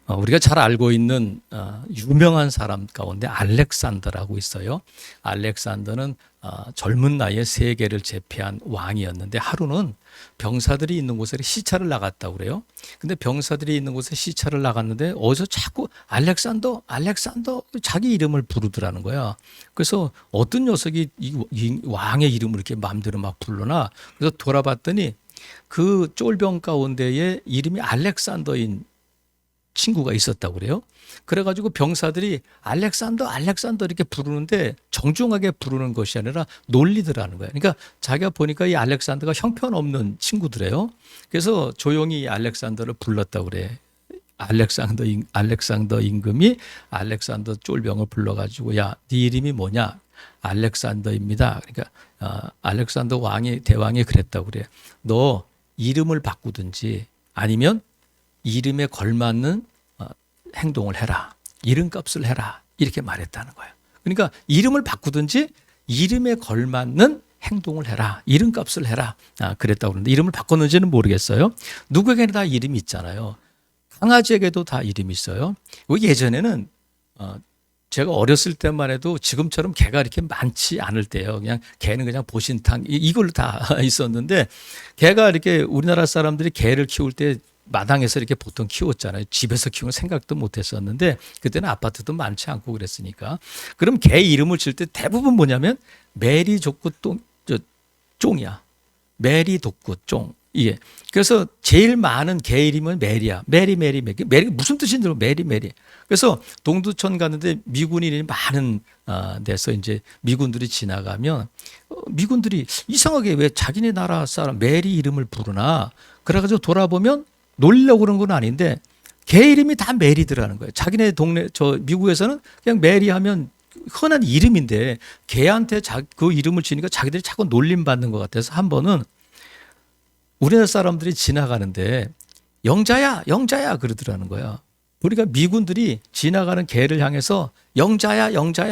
우리가 잘 알고 있는 유명한 사람 가운데 알렉산더라고 있어요. 알렉산더는 젊은 나이에 세계를 제패한 왕이었는데 하루는 병사들이 있는 곳에 시차를 나갔다고 그래요. 근데 병사들이 있는 곳에 시차를 나갔는데 어디서 자꾸 알렉산더, 알렉산더 자기 이름을 부르더라는 거야. 그래서 어떤 녀석이 이 왕의 이름을 이렇게 마음대로 막 불러나. 그래서 돌아봤더니 그 쫄병 가운데에 이름이 알렉산더인 친구가 있었다고 그래요. 그래가지고 병사들이 알렉산더, 알렉산더 이렇게 부르는데 정중하게 부르는 것이 아니라 놀리더라는 거예요. 그러니까 자기가 보니까 이 알렉산더가 형편없는 친구들이에요. 그래서 조용히 이 알렉산더를 불렀다고 그래. 알렉산더 임금이 알렉산더 쫄병을 불러가지고 야, 네 이름이 뭐냐? 알렉산더입니다. 그러니까 알렉산더 대왕이 그랬다고 그래. 너 이름을 바꾸든지 아니면 이름에 걸맞는 행동을 해라. 이름값을 해라. 이렇게 말했다는 거예요. 그러니까 이름을 바꾸든지 이름에 걸맞는 행동을 해라. 이름값을 해라. 그랬다고 그러는데 이름을 바꿨는지는 모르겠어요. 누구에게나 다 이름이 있잖아요. 강아지에게도 다 이름이 있어요. 예전에는 제가 어렸을 때만 해도 지금처럼 개가 이렇게 많지 않을 때요. 그냥 개는 그냥 보신탕 이걸로 다 있었는데 개가 이렇게 우리나라 사람들이 개를 키울 때 마당에서 이렇게 보통 키웠잖아요. 집에서 키우는 생각도 못 했었는데 그때는 아파트도 많지 않고 그랬으니까. 그럼 개 이름을 질 때 대부분 뭐냐면 메리 좋고 쫑이야. 메리 돋고 쫑. 이게. 그래서 제일 많은 개 이름은 메리야. 메리 무슨 뜻인지 모르고 메리. 그래서 동두천 갔는데 미군이 많은 데서 이제 미군들이 지나가면 미군들이 이상하게 왜 자기네 나라 사람 메리 이름을 부르나. 그래가지고 돌아보면 놀리려고 그런 건 아닌데 개 이름이 다 메리더라는 거예요. 자기네 동네 미국에서는 그냥 메리 하면 흔한 이름인데 개한테 그 이름을 지니까 자기들이 자꾸 놀림 받는 것 같아서 한 번은 우리나라 사람들이 지나가는데 영자야 그러더라는 거야. 우리가 미군들이 지나가는 개를 향해서 영자야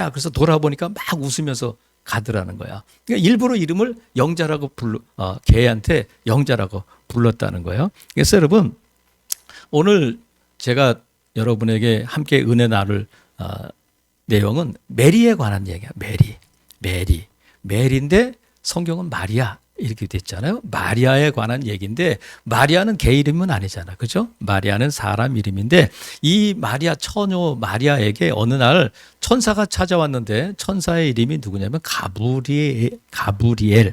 그래서 돌아보니까 막 웃으면서 가더라는 거야. 그러니까 일부러 이름을 영자라고 개한테 영자라고 불렀다는 거예요. 그래서 여러분 오늘 제가 여러분에게 함께 은혜 나눌 내용은 메리에 관한 얘기야. 메리인데 성경은 마리아 이렇게 됐잖아요. 마리아에 관한 얘기인데 마리아는 개 이름은 아니잖아. 그죠? 마리아는 사람 이름인데 이 처녀 마리아에게 어느 날 천사가 찾아왔는데 천사의 이름이 누구냐면 가브리엘이라는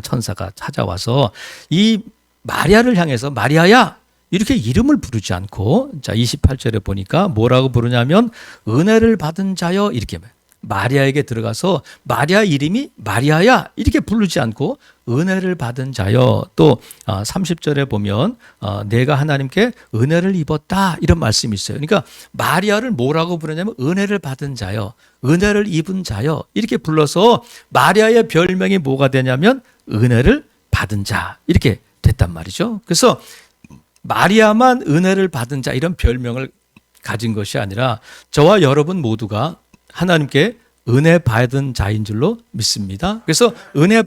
천사가 찾아와서 이 마리아를 향해서 마리아야 이렇게 이름을 부르지 않고 자 28절에 보니까 뭐라고 부르냐면 은혜를 받은 자여 이렇게 마리아에게 들어가서 마리아 이름이 마리아야 이렇게 부르지 않고 은혜를 받은 자여 또 30절에 보면 내가 하나님께 은혜를 입었다 이런 말씀이 있어요. 그러니까 마리아를 뭐라고 부르냐면 은혜를 받은 자여 은혜를 입은 자여 이렇게 불러서 마리아의 별명이 뭐가 되냐면 은혜를 받은 자 이렇게 됐단 말이죠. 그래서 마리아만 은혜를 받은 자 이런 별명을 가진 것이 아니라 저와 여러분 모두가 하나님께 은혜 받은 자인 줄로 믿습니다. 그래서 은혜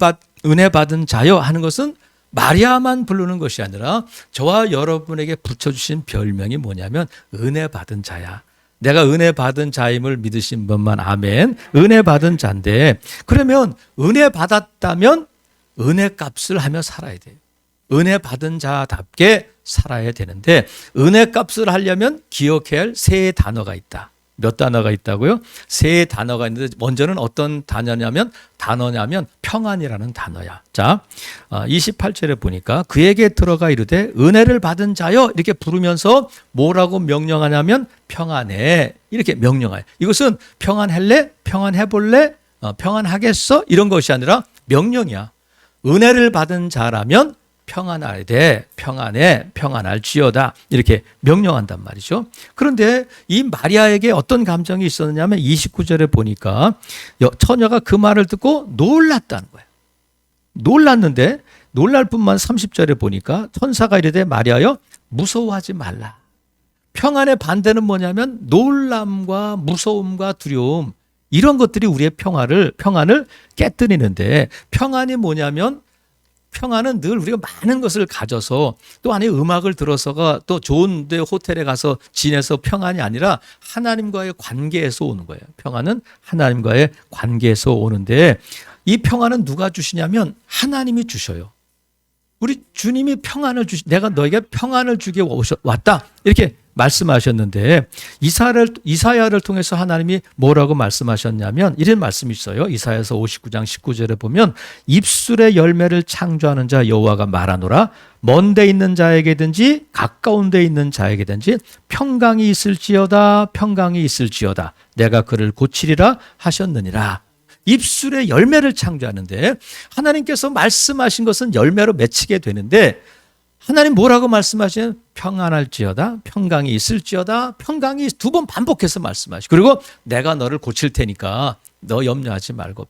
받은 자여 하는 것은 마리아만 부르는 것이 아니라 저와 여러분에게 붙여주신 별명이 뭐냐면 은혜 받은 자야. 내가 은혜 받은 자임을 믿으신 분만 아멘. 은혜 받은 자인데 그러면 은혜 받았다면 은혜 값을 하며 살아야 돼요. 은혜 받은 자답게 살아야 되는데 은혜 값을 하려면 기억해야 할 세 단어가 있다. 몇 단어가 있다고요? 세 단어가 있는데 먼저는 어떤 단어냐면 평안이라는 단어야. 자, 28절에 보니까 그에게 들어가 이르되 은혜를 받은 자여 이렇게 부르면서 뭐라고 명령하냐면 평안해 이렇게 명령해. 이것은 평안할래? 평안해볼래? 평안하겠어? 이런 것이 아니라 명령이야. 은혜를 받은 자라면 평안해야 돼. 평안할지어다. 이렇게 명령한단 말이죠. 그런데 이 마리아에게 어떤 감정이 있었느냐면 29절에 보니까 처녀가 그 말을 듣고 놀랐다는 거예요. 놀랐는데 놀랄 뿐만 30절에 보니까 천사가 이르되 마리아여 무서워하지 말라. 평안의 반대는 뭐냐면 놀람과 무서움과 두려움 이런 것들이 우리의 평안을 깨뜨리는데 평안이 뭐냐면 평안은 늘 우리가 많은 것을 가져서 또 안에 음악을 들어서가 또 좋은 데 호텔에 가서 지내서 평안이 아니라 하나님과의 관계에서 오는 거예요. 평안은 하나님과의 관계에서 오는데 이 평안은 누가 주시냐면 하나님이 주셔요. 우리 주님이 평안을 내가 너에게 평안을 주게 왔다. 이렇게 말씀하셨는데 이사야를 통해서 하나님이 뭐라고 말씀하셨냐면 이런 말씀이 있어요. 이사야서 59장 19절에 보면 입술의 열매를 창조하는 자 여호와가 말하노라 먼 데 있는 자에게든지 가까운 데 있는 자에게든지 평강이 있을지어다 평강이 있을지어다 내가 그를 고치리라 하셨느니라. 입술의 열매를 창조하는데 하나님께서 말씀하신 것은 열매로 맺히게 되는데 하나님 뭐라고 말씀하시냐면 평안할지어다 평강이 있을지어다 평강이 두 번 반복해서 말씀하시고 그리고 내가 너를 고칠 테니까 너 염려하지 말고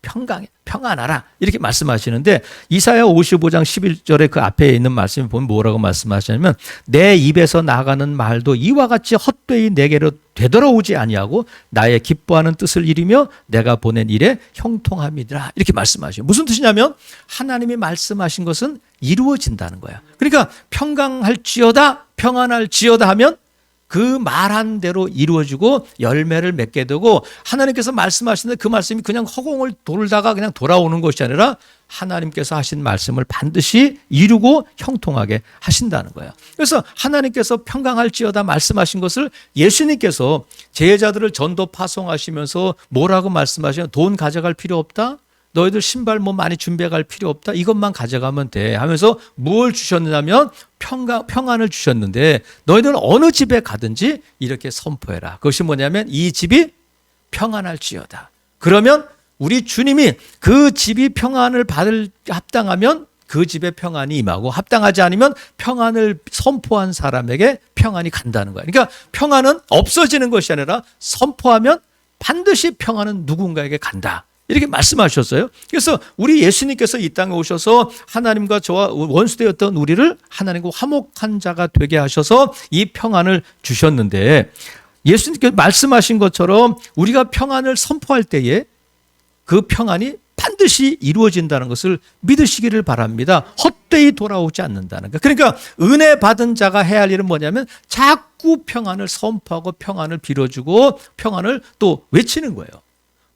평안하라 이렇게 말씀하시는데 이사야 55장 11절에 그 앞에 있는 말씀을 보면 뭐라고 말씀하시냐면 내 입에서 나가는 말도 이와 같이 헛되이 내게로 되돌아오지 아니하고 나의 기뻐하는 뜻을 이루며 내가 보낸 일에 형통함이더라 이렇게 말씀하셔요. 무슨 뜻이냐면 하나님이 말씀하신 것은 이루어진다는 거야. 그러니까 평강할지어다 평안할지어다 하면 그 말한 대로 이루어지고 열매를 맺게 되고 하나님께서 말씀하시는데 그 말씀이 그냥 허공을 돌다가 그냥 돌아오는 것이 아니라 하나님께서 하신 말씀을 반드시 이루고 형통하게 하신다는 거예요. 그래서 하나님께서 평강할지어다 말씀하신 것을 예수님께서 제자들을 전도 파송하시면서 뭐라고 말씀하시냐면 돈 가져갈 필요 없다. 너희들 신발 뭐 많이 준비해 갈 필요 없다. 이것만 가져가면 돼 하면서 뭘 주셨느냐면 평안을 주셨는데 너희들은 어느 집에 가든지 이렇게 선포해라. 그것이 뭐냐면 이 집이 평안할지어다. 그러면 우리 주님이 그 집이 평안을 받을 합당하면 그 집에 평안이 임하고 합당하지 않으면 평안을 선포한 사람에게 평안이 간다는 거야. 그러니까 평안은 없어지는 것이 아니라 선포하면 반드시 평안은 누군가에게 간다. 이렇게 말씀하셨어요. 그래서 우리 예수님께서 이 땅에 오셔서 하나님과 저와 원수되었던 우리를 하나님과 화목한 자가 되게 하셔서 이 평안을 주셨는데 예수님께서 말씀하신 것처럼 우리가 평안을 선포할 때에 그 평안이 반드시 이루어진다는 것을 믿으시기를 바랍니다. 헛되이 돌아오지 않는다는 것. 그러니까 은혜 받은 자가 해야 할 일은 뭐냐면 자꾸 평안을 선포하고 평안을 빌어주고 평안을 또 외치는 거예요.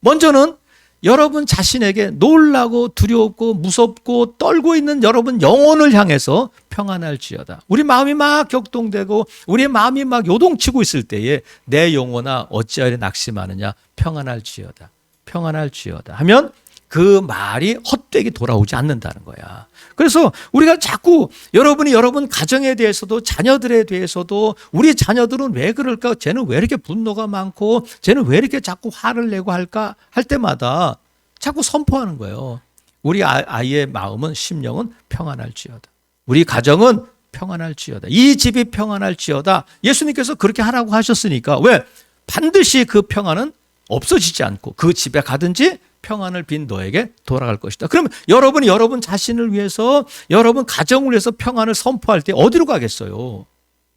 먼저는 여러분 자신에게 놀라고 두렵고 무섭고 떨고 있는 여러분 영혼을 향해서 평안할지어다. 우리 마음이 막 격동되고 우리의 마음이 막 요동치고 있을 때에 내 영혼아 어찌하여 낙심하느냐 평안할지어다. 평안할지어다 하면 그 말이 헛되게 돌아오지 않는다는 거야. 그래서 우리가 자꾸 여러분이 여러분 가정에 대해서도 자녀들에 대해서도 우리 자녀들은 왜 그럴까? 쟤는 왜 이렇게 분노가 많고 쟤는 왜 이렇게 자꾸 화를 내고 할까? 할 때마다 자꾸 선포하는 거예요. 우리 아이의 마음은 심령은 평안할지어다. 우리 가정은 평안할지어다. 이 집이 평안할지어다. 예수님께서 그렇게 하라고 하셨으니까 왜? 반드시 그 평안은 없어지지 않고 그 집에 가든지 평안을 빈 너에게 돌아갈 것이다. 그러면 여러분이 여러분 자신을 위해서 여러분 가정을 위해서 평안을 선포할 때 어디로 가겠어요?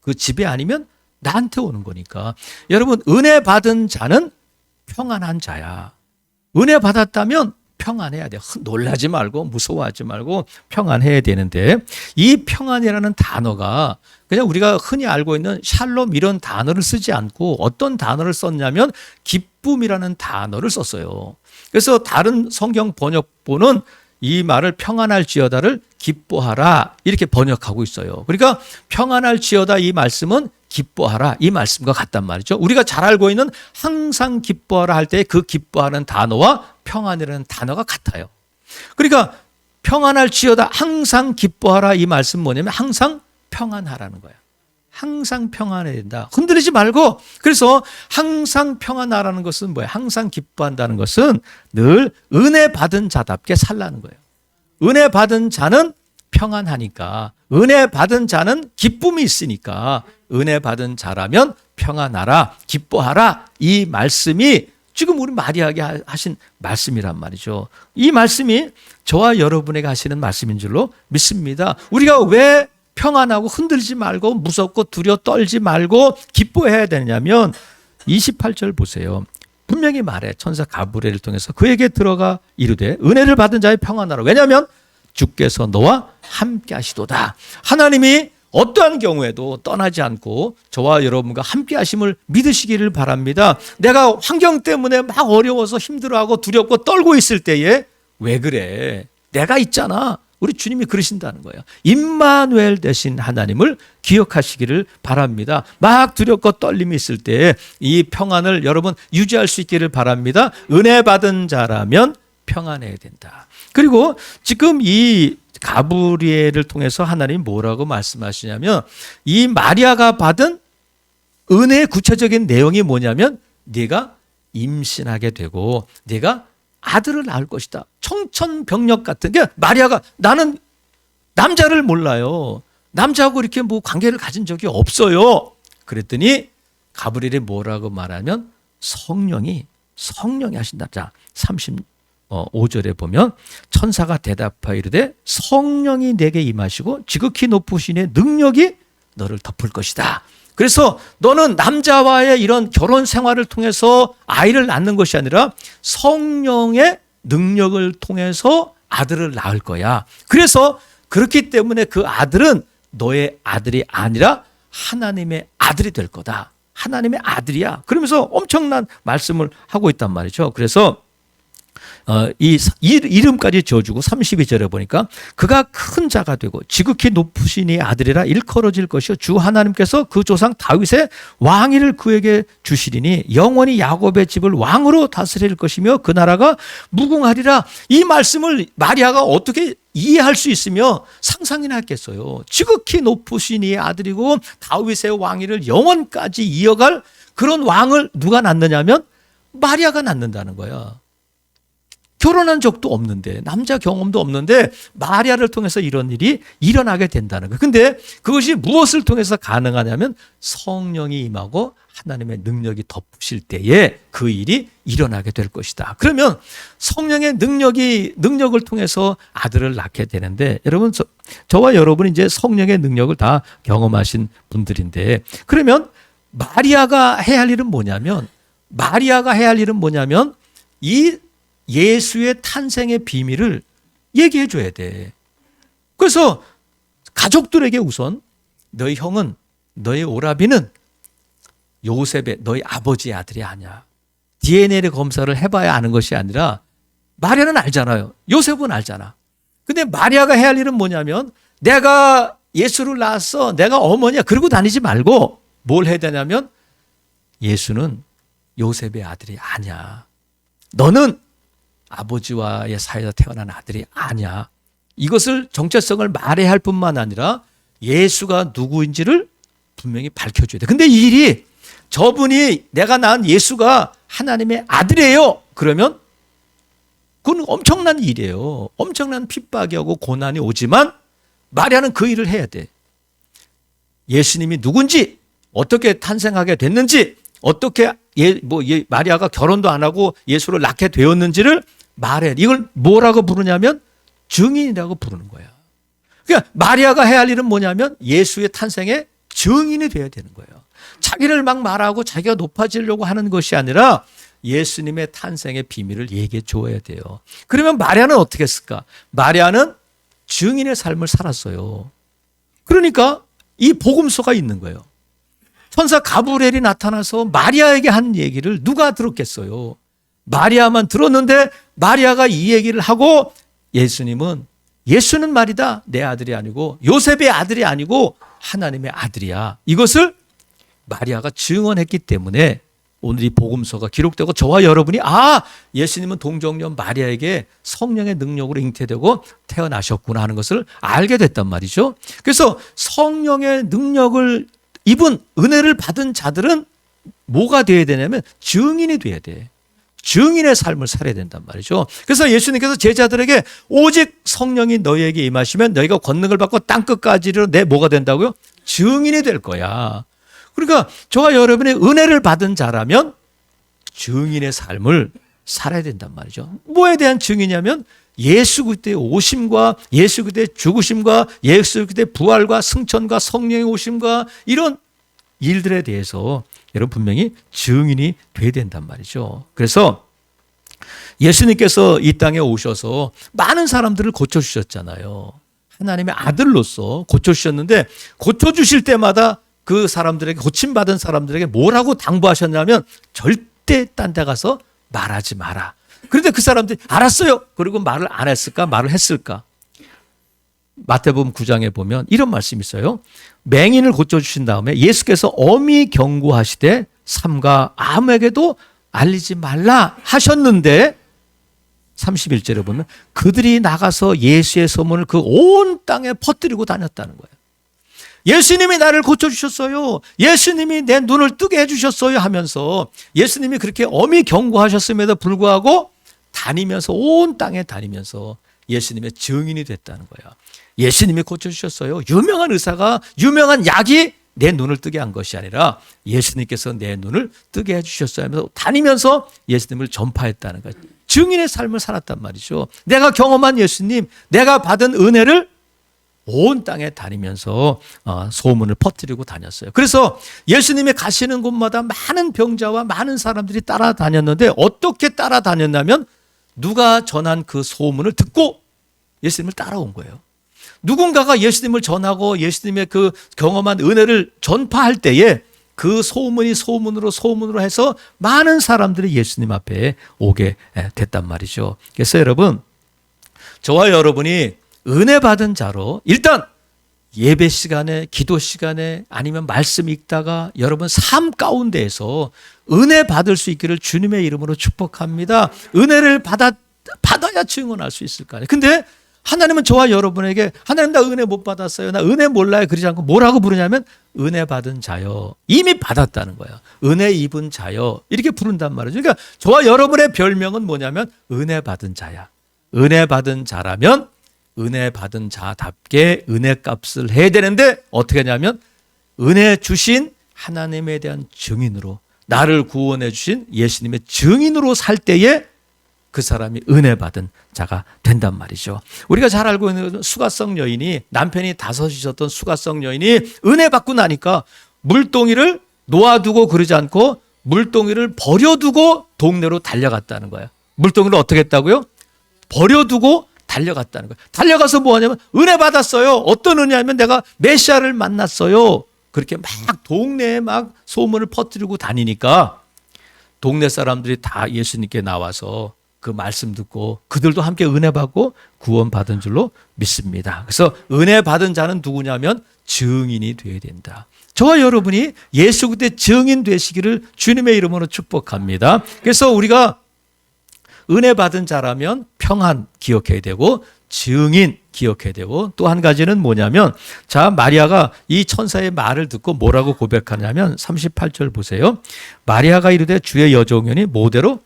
그 집에 아니면 나한테 오는 거니까. 여러분 은혜 받은 자는 평안한 자야. 은혜 받았다면 평안해야 돼. 놀라지 말고 무서워하지 말고 평안해야 되는데 이 평안이라는 단어가 그냥 우리가 흔히 알고 있는 샬롬 이런 단어를 쓰지 않고 어떤 단어를 썼냐면 기쁨이라는 단어를 썼어요. 그래서 다른 성경 번역본은 이 말을 평안할지어다를 기뻐하라 이렇게 번역하고 있어요. 그러니까 평안할지어다 이 말씀은 기뻐하라 이 말씀과 같단 말이죠. 우리가 잘 알고 있는 항상 기뻐하라 할 때 그 기뻐하는 단어와 평안이라는 단어가 같아요. 그러니까 평안할지어다 항상 기뻐하라 이 말씀 뭐냐면 항상 평안하라는 거야. 항상 평안해야 된다. 흔들리지 말고. 그래서 항상 평안하라는 것은 뭐야? 항상 기뻐한다는 것은 늘 은혜 받은 자답게 살라는 거예요. 은혜 받은 자는 평안하니까 은혜 받은 자는 기쁨이 있으니까 은혜 받은 자라면 평안하라 기뻐하라 이 말씀이 지금 우리 마리아에게 하신 말씀이란 말이죠. 이 말씀이 저와 여러분에게 하시는 말씀인 줄로 믿습니다. 우리가 왜 평안하고 흔들지 말고 무섭고 두려워 떨지 말고 기뻐해야 되냐면 28절 보세요. 분명히 말해 천사 가브리엘을 통해서 그에게 들어가 이르되 은혜를 받은 자의 평안하라. 왜냐하면 주께서 너와 함께 하시도다. 하나님이 어떠한 경우에도 떠나지 않고 저와 여러분과 함께 하심을 믿으시기를 바랍니다. 내가 환경 때문에 막 어려워서 힘들어하고 두렵고 떨고 있을 때에 왜 그래? 내가 있잖아. 우리 주님이 그러신다는 거예요. 임마누엘 되신 하나님을 기억하시기를 바랍니다. 막 두렵고 떨림이 있을 때 이 평안을 여러분 유지할 수 있기를 바랍니다. 은혜 받은 자라면 평안해야 된다. 그리고 지금 이 가브리엘을 통해서 하나님이 뭐라고 말씀하시냐면 이 마리아가 받은 은혜의 구체적인 내용이 뭐냐면 네가 임신하게 되고 네가 아들을 낳을 것이다. 청천벽력 같은 게 마리아가 나는 남자를 몰라요. 남자하고 이렇게 뭐 관계를 가진 적이 없어요. 그랬더니 가브리엘이 뭐라고 말하면 성령이 하신다. 자, 35절에 보면 천사가 대답하여 이르되 성령이 내게 임하시고 지극히 높으신 이의 능력이 너를 덮을 것이다. 그래서 너는 남자와의 이런 결혼 생활을 통해서 아이를 낳는 것이 아니라 성령의 능력을 통해서 아들을 낳을 거야. 그래서 그렇기 때문에 그 아들은 너의 아들이 아니라 하나님의 아들이 될 거다. 하나님의 아들이야. 그러면서 엄청난 말씀을 하고 있단 말이죠. 그래서 이 이름까지 지어주고 32절에 보니까 그가 큰 자가 되고 지극히 높으신 이 아들이라 일컬어질 것이요 주 하나님께서 그 조상 다윗의 왕위를 그에게 주시리니 영원히 야곱의 집을 왕으로 다스릴 것이며 그 나라가 무궁하리라. 이 말씀을 마리아가 어떻게 이해할 수 있으며 상상이나 했겠어요. 지극히 높으신 이 아들이고 다윗의 왕위를 영원까지 이어갈 그런 왕을 누가 낳느냐면 마리아가 낳는다는 거야. 결혼한 적도 없는데 남자 경험도 없는데 마리아를 통해서 이런 일이 일어나게 된다는 거예요. 근데 그것이 무엇을 통해서 가능하냐면 성령이 임하고 하나님의 능력이 덮으실 때에 그 일이 일어나게 될 것이다. 그러면 성령의 능력을 통해서 아들을 낳게 되는데 여러분 저와 여러분이 이제 성령의 능력을 다 경험하신 분들인데 그러면 마리아가 해야 할 일은 뭐냐면 이 예수의 탄생의 비밀을 얘기해 줘야 돼. 그래서 가족들에게 우선 너희 형은 너희 오라비는 요셉의 너희 아버지의 아들이 아니야. DNA 검사를 해봐야 아는 것이 아니라 마리아는 알잖아요. 요셉은 알잖아. 근데 마리아가 해야 할 일은 뭐냐면 내가 예수를 낳았어. 내가 어머니야. 그러고 다니지 말고 뭘 해야 되냐면 예수는 요셉의 아들이 아니야. 너는 아버지와의 사이에서 태어난 아들이 아니야. 이것을 정체성을 말해야 할 뿐만 아니라 예수가 누구인지를 분명히 밝혀줘야 돼. 근데 이 일이 저분이 내가 낳은 예수가 하나님의 아들이에요. 그러면 그건 엄청난 일이에요. 엄청난 핍박이 오고 고난이 오지만 마리아는 그 일을 해야 돼. 예수님이 누군지 어떻게 탄생하게 됐는지 어떻게 마리아가 결혼도 안 하고 예수를 낳게 되었는지를 말해. 이걸 뭐라고 부르냐면 증인이라고 부르는 거야. 그러니까 마리아가 해야 할 일은 뭐냐면 예수의 탄생의 증인이 돼야 되는 거예요. 자기를 막 말하고 자기가 높아지려고 하는 것이 아니라 예수님의 탄생의 비밀을 얘기해 줘야 돼요. 그러면 마리아는 어떻게 했을까? 마리아는 증인의 삶을 살았어요. 그러니까 이 복음서가 있는 거예요. 천사 가브리엘이 나타나서 마리아에게 한 얘기를 누가 들었겠어요? 마리아만 들었는데 마리아가 이 얘기를 하고 예수는 말이다 내 아들이 아니고 요셉의 아들이 아니고 하나님의 아들이야. 이것을 마리아가 증언했기 때문에 오늘 이 복음서가 기록되고 저와 여러분이 예수님은 동정녀 마리아에게 성령의 능력으로 잉태되고 태어나셨구나 하는 것을 알게 됐단 말이죠. 그래서 성령의 능력을 입은 은혜를 받은 자들은 뭐가 되어야 되냐면 증인이 돼야 돼. 증인의 삶을 살아야 된단 말이죠. 그래서 예수님께서 제자들에게 오직 성령이 너희에게 임하시면 너희가 권능을 받고 땅끝까지 이르러 내 뭐가 된다고요? 증인이 될 거야. 그러니까 저와 여러분의 은혜를 받은 자라면 증인의 삶을 살아야 된단 말이죠. 뭐에 대한 증인이냐면 예수 그리스도의 오심과 예수 그리스도의 죽으심과 예수 그리스도의 부활과 승천과 성령의 오심과 이런 일들에 대해서 여러분 분명히 증인이 돼야 된단 말이죠. 그래서 예수님께서 이 땅에 오셔서 많은 사람들을 고쳐주셨잖아요. 하나님의 아들로서 고쳐주셨는데 고쳐주실 때마다 그 사람들에게, 고침받은 사람들에게 뭐라고 당부하셨냐면 절대 딴 데 가서 말하지 마라. 그런데 그 사람들이 알았어요. 그리고 말을 안 했을까? 말을 했을까? 마태복음 9장에 보면 이런 말씀이 있어요. 맹인을 고쳐주신 다음에 예수께서 엄히 경고하시되 삼가 아무에게도 알리지 말라 하셨는데 31절에 보면 그들이 나가서 예수의 소문을 그 온 땅에 퍼뜨리고 다녔다는 거예요. 예수님이 나를 고쳐주셨어요. 예수님이 내 눈을 뜨게 해주셨어요 하면서 예수님이 그렇게 엄히 경고하셨음에도 불구하고 다니면서 온 땅에 다니면서 예수님의 증인이 됐다는 거야. 예수님이 고쳐주셨어요. 유명한 의사가, 유명한 약이 내 눈을 뜨게 한 것이 아니라 예수님께서 내 눈을 뜨게 해주셨어요 하면서 다니면서 예수님을 전파했다는 거예요. 증인의 삶을 살았단 말이죠. 내가 경험한 예수님, 내가 받은 은혜를 온 땅에 다니면서 소문을 퍼뜨리고 다녔어요. 그래서 예수님이 가시는 곳마다 많은 병자와 많은 사람들이 따라다녔는데 어떻게 따라다녔냐면 누가 전한 그 소문을 듣고 예수님을 따라온 거예요. 누군가가 예수님을 전하고 예수님의 그 경험한 은혜를 전파할 때에 그 소문이 소문으로 해서 많은 사람들이 예수님 앞에 오게 됐단 말이죠. 그래서 여러분, 저와 여러분이 은혜 받은 자로 일단 예배 시간에, 기도 시간에 아니면 말씀 읽다가 여러분 삶 가운데에서 은혜 받을 수 있기를 주님의 이름으로 축복합니다. 은혜를 받아야 증언할 수 있을 거 아니에요. 근데 하나님은 저와 여러분에게 하나님 나 은혜 못 받았어요. 나 은혜 몰라요. 그러지 않고 뭐라고 부르냐면 은혜 받은 자여. 이미 받았다는 거야. 은혜 입은 자여. 이렇게 부른단 말이죠. 그러니까 저와 여러분의 별명은 뭐냐면 은혜 받은 자야. 은혜 받은 자라면 은혜 받은 자답게 은혜 값을 해야 되는데 어떻게 하냐면 은혜 주신 하나님에 대한 증인으로 나를 구원해 주신 예수님의 증인으로 살 때에 그 사람이 은혜 받은 자가 된단 말이죠. 우리가 잘 알고 있는 수가성 여인이 남편이 다섯이셨던 수가성 여인이 은혜 받고 나니까 물동이를 놓아두고 그러지 않고 물동이를 버려두고 동네로 달려갔다는 거예요. 물동이를 어떻게 했다고요? 버려두고 달려갔다는 거예요. 달려가서 뭐 하냐면 은혜 받았어요. 어떤 은혜냐면 내가 메시아를 만났어요. 그렇게 막 동네에 막 소문을 퍼뜨리고 다니니까 동네 사람들이 다 예수님께 나와서 그 말씀 듣고 그들도 함께 은혜 받고 구원받은 줄로 믿습니다. 그래서 은혜 받은 자는 누구냐면 증인이 되어야 된다. 저와 여러분이 예수 그리스도의 증인 되시기를 주님의 이름으로 축복합니다. 그래서 우리가 은혜 받은 자라면 평안 기억해야 되고 증인 기억해야 되고 또 한 가지는 뭐냐면 자 마리아가 이 천사의 말을 듣고 뭐라고 고백하냐면 38절 보세요. 마리아가 이르되 주의 여종이니 모대로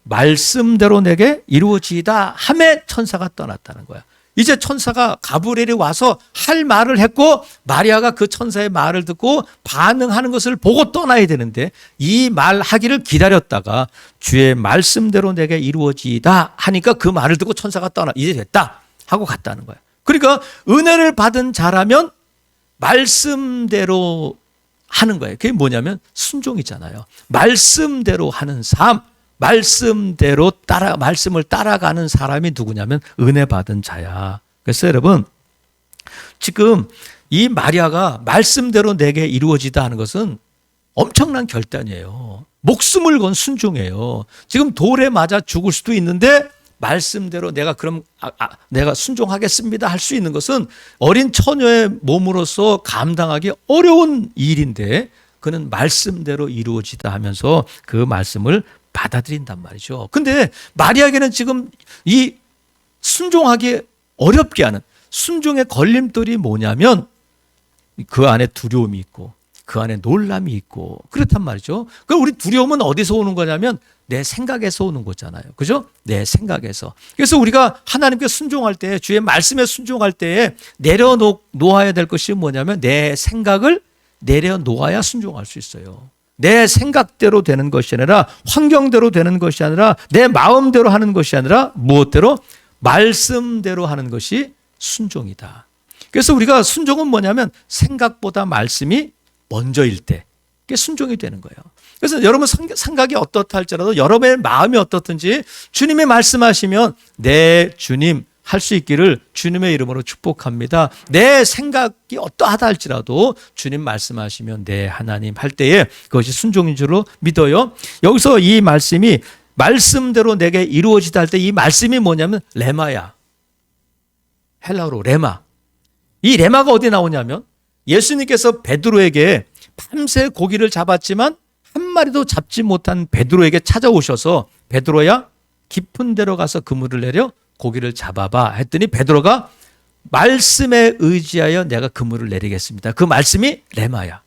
말씀대로 내게 이루어지이다 하매 천사가 떠났다는 거야. 이제 천사가 가브리엘이 와서 할 말을 했고 마리아가 그 천사의 말을 듣고 반응하는 것을 보고 떠나야 되는데 이 말하기를 기다렸다가 주의 말씀대로 내게 이루어지이다 하니까 그 말을 듣고 천사가 떠나 이제 됐다 하고 갔다는 거야. 그러니까 은혜를 받은 자라면 말씀대로 하는 거예요. 그게 뭐냐면 순종이잖아요. 말씀대로 하는 삶. 말씀대로 말씀을 따라가는 사람이 누구냐면 은혜 받은 자야. 그래서 여러분, 지금 이 마리아가 말씀대로 내게 이루어지다 하는 것은 엄청난 결단이에요. 목숨을 건 순종이에요. 지금 돌에 맞아 죽을 수도 있는데 말씀대로 내가 그럼 내가 순종하겠습니다 할 수 있는 것은 어린 처녀의 몸으로서 감당하기 어려운 일인데 그는 말씀대로 이루어지다 하면서 그 말씀을 받아들인단 말이죠. 근데 마리아에게는 지금 이 순종하기 어렵게 하는 순종의 걸림돌이 뭐냐면 그 안에 두려움이 있고 그 안에 놀람이 있고 그렇단 말이죠. 그럼 우리 두려움은 어디서 오는 거냐면 내 생각에서 오는 거잖아요. 그죠? 내 생각에서. 그래서 우리가 하나님께 순종할 때 주의 말씀에 순종할 때에 내려놓아야 될 것이 뭐냐면 내 생각을 내려놓아야 순종할 수 있어요. 내 생각대로 되는 것이 아니라 환경대로 되는 것이 아니라 내 마음대로 하는 것이 아니라 무엇대로? 말씀대로 하는 것이 순종이다. 그래서 우리가 순종은 뭐냐면 생각보다 말씀이 먼저일 때 그게 순종이 되는 거예요. 그래서 여러분 생각이 어떻다 할지라도 여러분의 마음이 어떻든지 주님이 말씀하시면 내 주님 할 수 있기를 주님의 이름으로 축복합니다. 내 생각이 어떠하다 할지라도 주님 말씀하시면 네 하나님 할 때에 그것이 순종인 줄로 믿어요. 여기서 이 말씀이 말씀대로 내게 이루어지다 할 때 이 말씀이 뭐냐면 레마야. 헬라어로 레마. 이 레마가 어디 나오냐면 예수님께서 베드로에게 밤새 고기를 잡았지만 한 마리도 잡지 못한 베드로에게 찾아오셔서 베드로야 깊은 데로 가서 그물을 내려 고기를 잡아봐 했더니 베드로가 말씀에 의지하여 내가 그물을 내리겠습니다. 그 말씀이 레마야.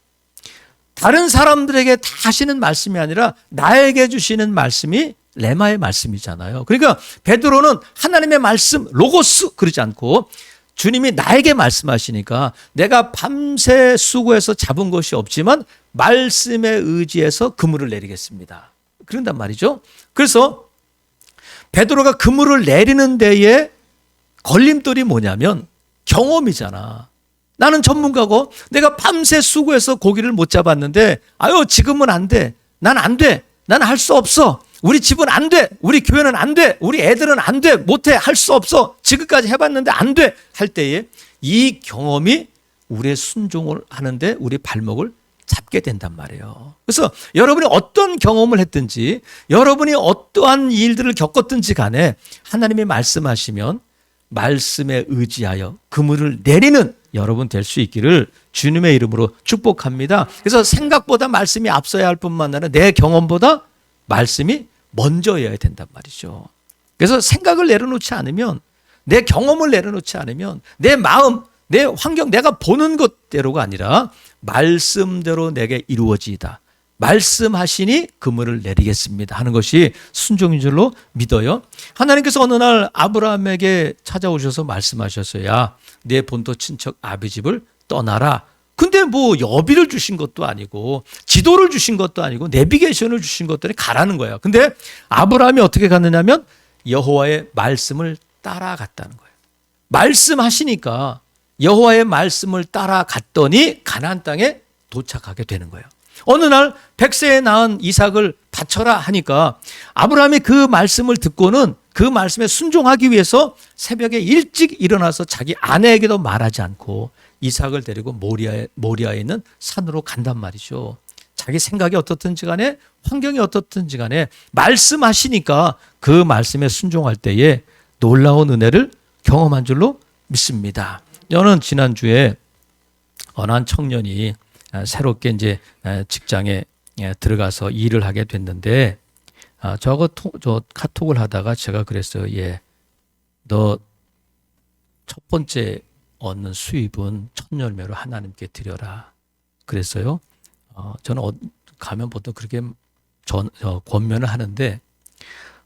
다른 사람들에게 다 하시는 말씀이 아니라 나에게 주시는 말씀이 레마의 말씀이잖아요. 그러니까 베드로는 하나님의 말씀 로고스 그러지 않고 주님이 나에게 말씀하시니까 내가 밤새 수고해서 잡은 것이 없지만 말씀에 의지해서 그물을 내리겠습니다. 그런단 말이죠. 그래서 베드로가 그물을 내리는 데에 걸림돌이 뭐냐면 경험이잖아. 나는 전문가고 내가 밤새 수고해서 고기를 못 잡았는데 아유 지금은 안 돼. 난 안 돼. 난 할 수 없어. 우리 집은 안 돼. 우리 교회는 안 돼. 우리 애들은 안 돼. 못해. 할 수 없어. 지금까지 해봤는데 안 돼. 할 때에 이 경험이 우리의 순종을 하는데 우리 발목을 잡게 된단 말이에요. 그래서 여러분이 어떤 경험을 했든지 여러분이 어떠한 일들을 겪었든지 간에 하나님이 말씀하시면 말씀에 의지하여 그물을 내리는 여러분 될 수 있기를 주님의 이름으로 축복합니다. 그래서 생각보다 말씀이 앞서야 할 뿐만 아니라 내 경험보다 말씀이 먼저여야 된단 말이죠. 그래서 생각을 내려놓지 않으면 내 경험을 내려놓지 않으면 내 마음, 내 환경, 내가 보는 것대로가 아니라 말씀대로 내게 이루어지이다. 말씀하시니 그물을 내리겠습니다 하는 것이 순종인 줄로 믿어요. 하나님께서 어느 날 아브라함에게 찾아오셔서 말씀하셨어요. 야, 내 본토 친척 아비 집을 떠나라. 근데 뭐 여비를 주신 것도 아니고 지도를 주신 것도 아니고 내비게이션을 주신 것도 아니고 가라는 거예요. 근데 아브라함이 어떻게 갔느냐면 여호와의 말씀을 따라갔다는 거예요. 말씀하시니까 여호와의 말씀을 따라갔더니 가나안 땅에 도착하게 되는 거예요. 어느 날 100세에 낳은 이삭을 바쳐라 하니까 아브라함이 그 말씀을 듣고는 그 말씀에 순종하기 위해서 새벽에 일찍 일어나서 자기 아내에게도 말하지 않고 이삭을 데리고 모리아에 있는 산으로 간단 말이죠. 자기 생각이 어떻든지 간에 환경이 어떻든지 간에 말씀하시니까 그 말씀에 순종할 때에 놀라운 은혜를 경험한 줄로 믿습니다. 저는 지난주에 어느 한 청년이 새롭게 이제 직장에 들어가서 일을 하게 됐는데 저 카톡을 하다가 제가 그랬어요. 예, 너 첫 번째 얻는 수입은 첫 열매로 하나님께 드려라. 그랬어요. 저는 가면 보통 그렇게 권면을 하는데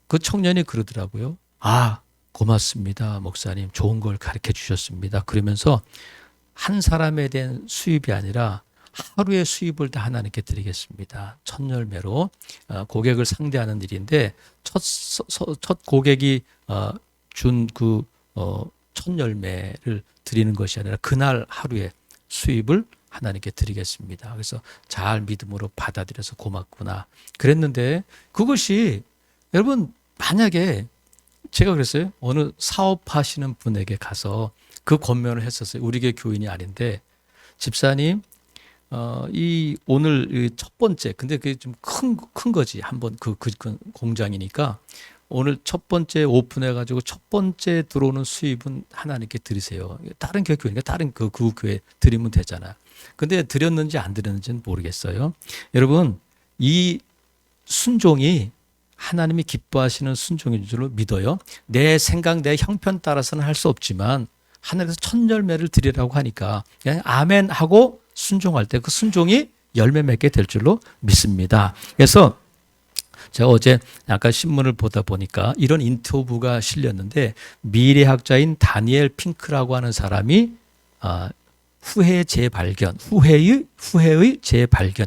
그 청년이 그러더라고요. 아, 고맙습니다. 목사님. 좋은 걸 가르쳐 주셨습니다. 그러면서 한 사람에 대한 수입이 아니라 하루의 수입을 다 하나님께 드리겠습니다. 첫 열매로 고객을 상대하는 일인데 첫 고객이 준 그 첫 열매를 드리는 것이 아니라 그날 하루의 수입을 하나님께 드리겠습니다. 그래서 잘 믿음으로 받아들여서 고맙구나 그랬는데 그것이 여러분 만약에 제가 그랬어요. 어느 사업하시는 분에게 가서 그 권면을 했었어요. 우리 교회 교인이 아닌데 집사님 이 오늘 첫 번째 근데 그게 좀 큰 거지 한번 그 공장이니까 오늘 첫 번째 오픈해가지고 첫 번째 들어오는 수입은 하나님께 드리세요. 다른 교회니까 다른 그 교회 드리면 되잖아. 근데 드렸는지 안 드렸는지는 모르겠어요. 여러분 이 순종이 하나님이 기뻐하시는 순종인 줄로 믿어요. 내 생각, 내 형편 따라서는 할 수 없지만 하늘에서 첫 열매를 드리라고 하니까 그냥 아멘 하고 순종할 때 그 순종이 열매 맺게 될 줄로 믿습니다. 그래서 제가 어제 약간 신문을 보다 보니까 이런 인터뷰가 실렸는데 미래학자인 다니엘 핑크라고 하는 사람이 후회의 재발견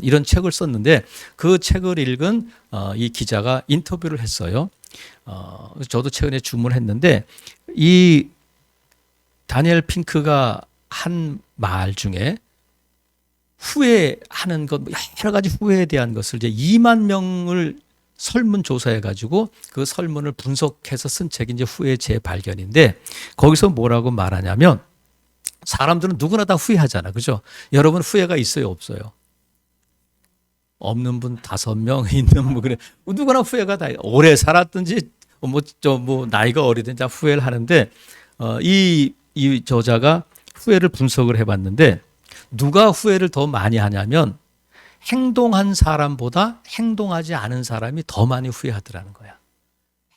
이런 책을 썼는데 그 책을 읽은 이 기자가 인터뷰를 했어요. 저도 최근에 주문했는데 이 다니엘 핑크가 한 말 중에 후회하는 것 여러 가지 후회에 대한 것을 이제 2만 명을 설문 조사해가지고 그 설문을 분석해서 쓴 책이 이제 후회 재발견인데 거기서 뭐라고 말하냐면 사람들은 누구나 다 후회하잖아. 그죠? 여러분 후회가 있어요? 없어요? 없는 분 5명, 있는 분 그래. 누구나 후회가 다 오래 살았든지 나이가 어리든지 다 후회를 하는데 이 저자가 후회를 분석을 해봤는데 누가 후회를 더 많이 하냐면 행동한 사람보다 행동하지 않은 사람이 더 많이 후회하더라는 거야.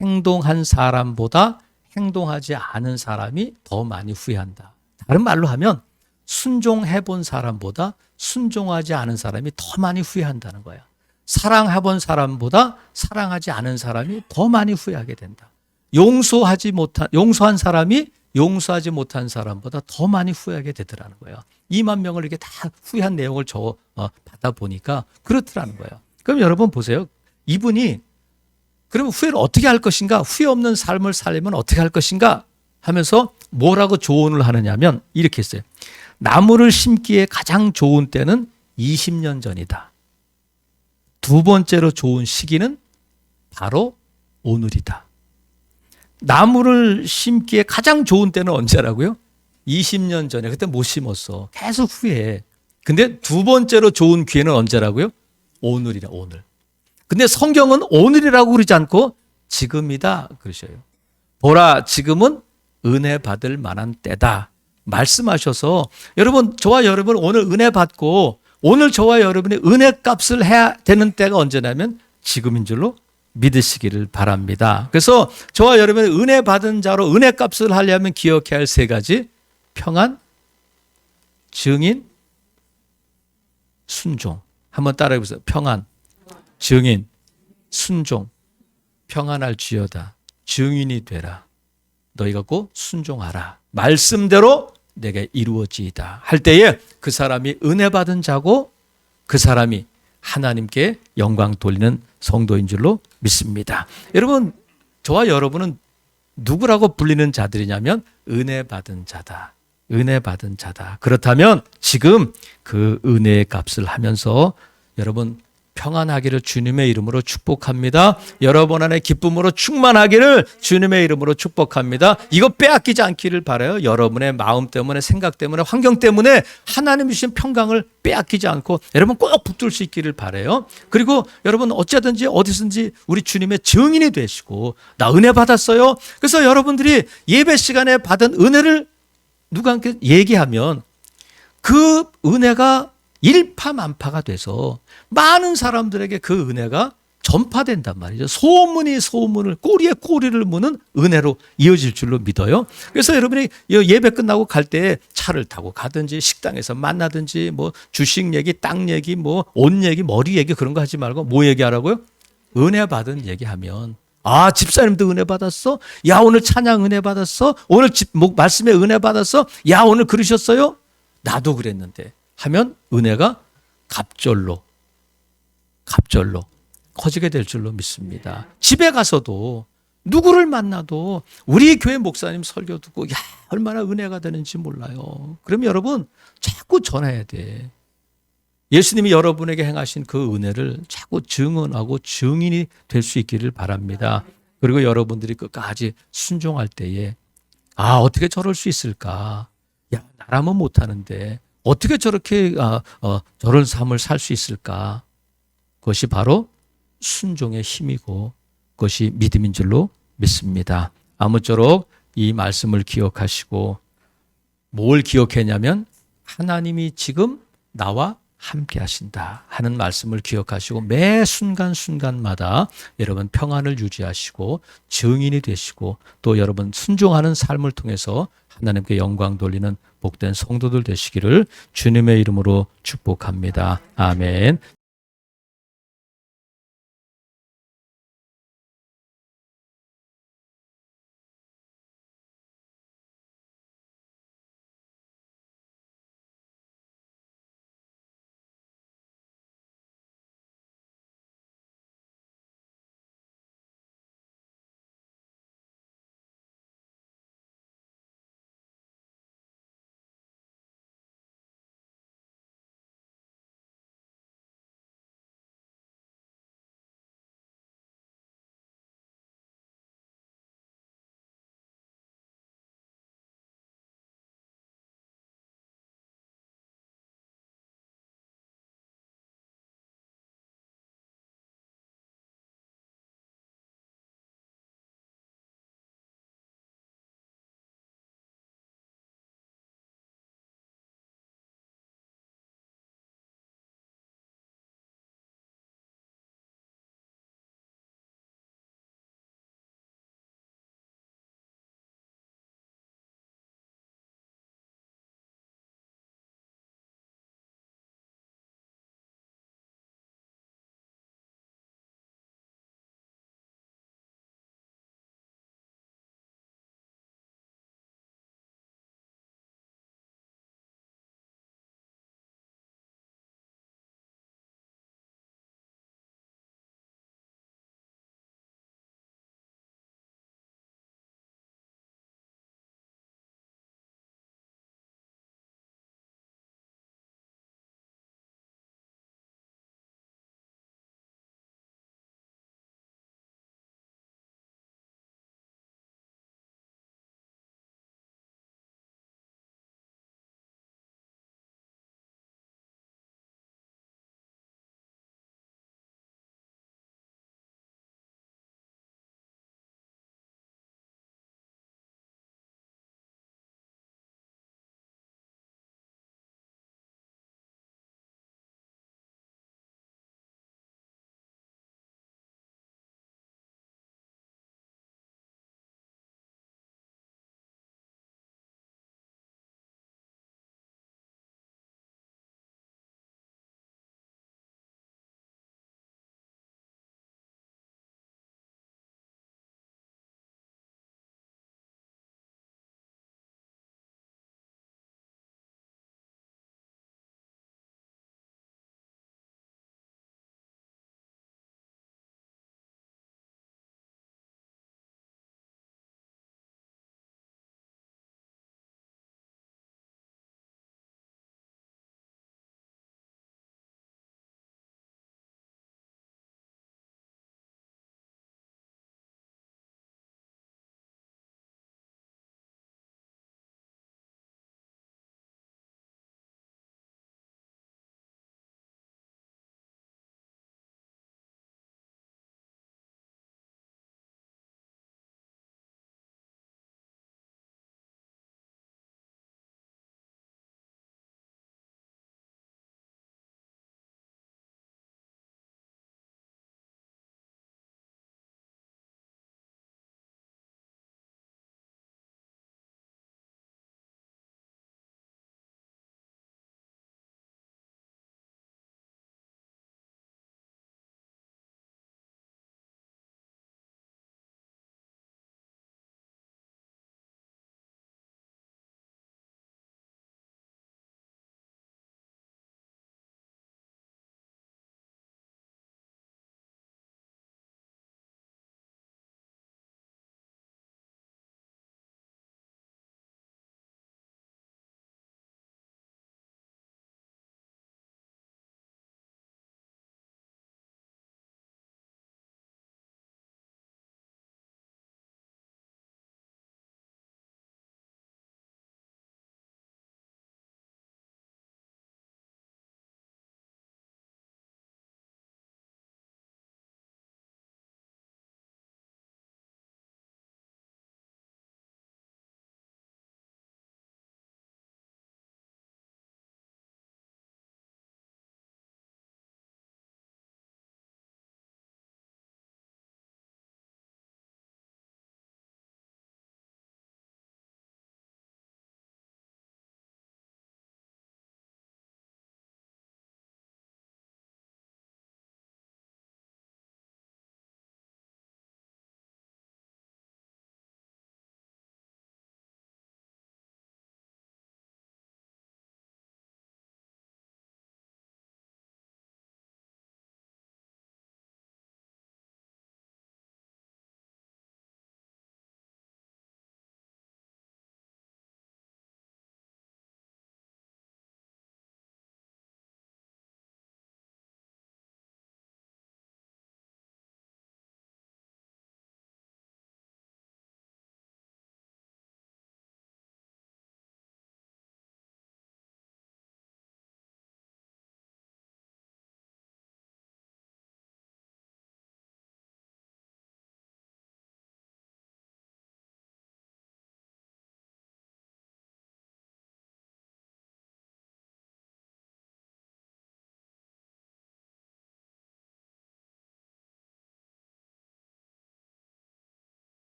행동한 사람보다 행동하지 않은 사람이 더 많이 후회한다. 다른 말로 하면 순종해 본 사람보다 순종하지 않은 사람이 더 많이 후회한다는 거야. 사랑해 본 사람보다 사랑하지 않은 사람이 더 많이 후회하게 된다. 용서한 사람이 용서하지 못한 사람보다 더 많이 후회하게 되더라는 거예요. 2만 명을 이렇게 다 후회한 내용을 받아 보니까 그렇더라는 거예요. 그럼 여러분 보세요. 이분이 그러면 후회를 어떻게 할 것인가? 후회 없는 삶을 살려면 어떻게 할 것인가? 하면서 뭐라고 조언을 하느냐면 이렇게 했어요. 나무를 심기에 가장 좋은 때는 20년 전이다. 두 번째로 좋은 시기는 바로 오늘이다. 나무를 심기에 가장 좋은 때는 언제라고요? 20년 전에. 그때 못 심었어. 계속 후회해. 근데 두 번째로 좋은 기회는 언제라고요? 오늘이라, 오늘. 근데 성경은 오늘이라고 그러지 않고 지금이다 그러셔요. 보라, 지금은 은혜 받을 만한 때다 말씀하셔서 여러분, 저와 여러분 오늘 은혜 받고 오늘 저와 여러분이 은혜 값을 해야 되는 때가 언제냐면 지금인 줄로 믿으시기를 바랍니다. 그래서 저와 여러분이 은혜 받은 자로 은혜 값을 하려면 기억해야 할 3가지. 평안, 증인, 순종. 한번 따라해 보세요. 평안, 증인, 순종. 평안할지어다. 증인이 되라. 너희가 꼭 순종하라. 말씀대로 내게 이루어지이다 할 때에 그 사람이 은혜 받은 자고 그 사람이 하나님께 영광 돌리는 성도인 줄로 믿습니다. 여러분, 저와 여러분은 누구라고 불리는 자들이냐면 은혜 받은 자다. 은혜 받은 자다. 그렇다면 지금 그 은혜의 값을 하면서 여러분 평안하기를 주님의 이름으로 축복합니다. 여러분 안에 기쁨으로 충만하기를 주님의 이름으로 축복합니다. 이거 빼앗기지 않기를 바라요. 여러분의 마음 때문에, 생각 때문에, 환경 때문에 하나님 주신 평강을 빼앗기지 않고 여러분 꼭 붙들 수 있기를 바라요. 그리고 여러분 어찌하든지 어디든지 우리 주님의 증인이 되시고 나 은혜 받았어요. 그래서 여러분들이 예배 시간에 받은 은혜를 누구한테 얘기하면 그 은혜가 일파만파가 돼서 많은 사람들에게 그 은혜가 전파된단 말이죠. 소문이 소문을, 꼬리에 꼬리를 무는 은혜로 이어질 줄로 믿어요. 그래서 여러분이 예배 끝나고 갈 때 차를 타고 가든지 식당에서 만나든지 뭐 주식 얘기, 땅 얘기, 뭐 옷 얘기, 머리 얘기 그런 거 하지 말고 뭐 얘기하라고요? 은혜 받은 얘기하면 아, 집사님도 은혜 받았어? 야, 오늘 찬양 은혜 받았어? 오늘 말씀에 은혜 받았어? 야, 오늘 그러셨어요? 나도 그랬는데 하면 은혜가 갑절로 커지게 될 줄로 믿습니다. 집에 가서도 누구를 만나도 우리 교회 목사님 설교 듣고 야, 얼마나 은혜가 되는지 몰라요. 그럼 여러분 자꾸 전해야 돼. 예수님이 여러분에게 행하신 그 은혜를 자꾸 증언하고 증인이 될 수 있기를 바랍니다. 그리고 여러분들이 끝까지 순종할 때에 아, 어떻게 저럴 수 있을까? 야, 나라면 못하는데 어떻게 저렇게 저런 삶을 살 수 있을까? 그것이 바로 순종의 힘이고 그것이 믿음인 줄로 믿습니다. 아무쪼록 이 말씀을 기억하시고 뭘 기억했냐면 하나님이 지금 나와 함께 하신다 하는 말씀을 기억하시고 매 순간순간마다 여러분 평안을 유지하시고 증인이 되시고 또 여러분 순종하는 삶을 통해서 하나님께 영광 돌리는 복된 성도들 되시기를 주님의 이름으로 축복합니다. 아멘.